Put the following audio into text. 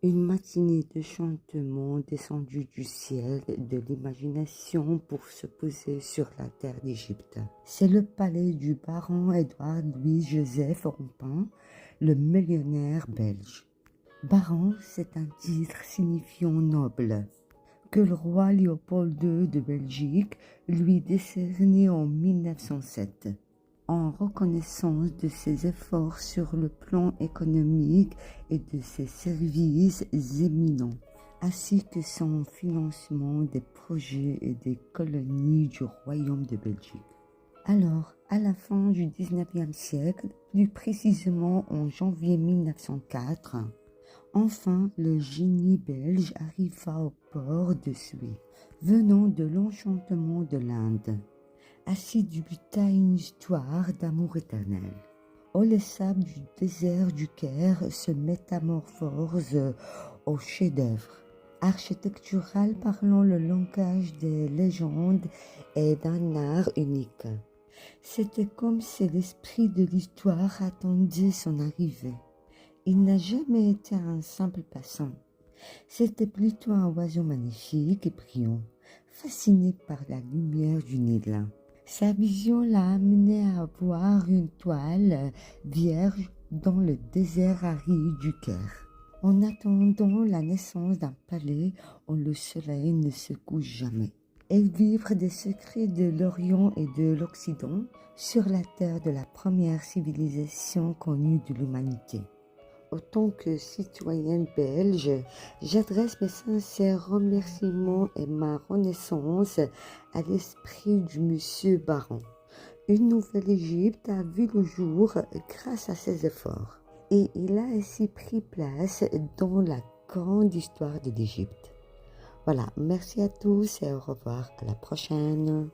Une matinée de chantement descendue du ciel de l'imagination pour se poser sur la terre d'Égypte. C'est le palais du baron Édouard Louis-Joseph Rampin, le millionnaire belge. Baron, c'est un titre signifiant noble, que le roi Léopold II de Belgique lui décernait en 1907. En reconnaissance de ses efforts sur le plan économique et de ses services éminents, ainsi que son financement des projets et des colonies du Royaume de Belgique. Alors, à la fin du XIXe siècle, plus précisément en janvier 1904, enfin le génie belge arriva au port de Suez, venant de l'enchantement de l'Inde. Ainsi débuta une histoire d'amour éternel. Oh, les sables du désert du Caire se métamorphosent au chef-d'œuvre architectural parlant le langage des légendes et d'un art unique. C'était comme si l'esprit de l'histoire attendait son arrivée. Il n'a jamais été un simple passant. C'était plutôt un oiseau magnifique et brillant, fasciné par la lumière du Nil. Sa vision l'a amené à voir une toile vierge dans le désert aride du Caire, en attendant la naissance d'un palais où le soleil ne se couche jamais, et vivre des secrets de l'Orient et de l'Occident sur la terre de la première civilisation connue de l'humanité. Autant que citoyenne belge, j'adresse mes sincères remerciements et ma renaissance à l'esprit du monsieur Baron. Une nouvelle Égypte a vu le jour grâce à ses efforts, et il a ainsi pris place dans la grande histoire de l'Égypte. Voilà, merci à tous et au revoir, à la prochaine.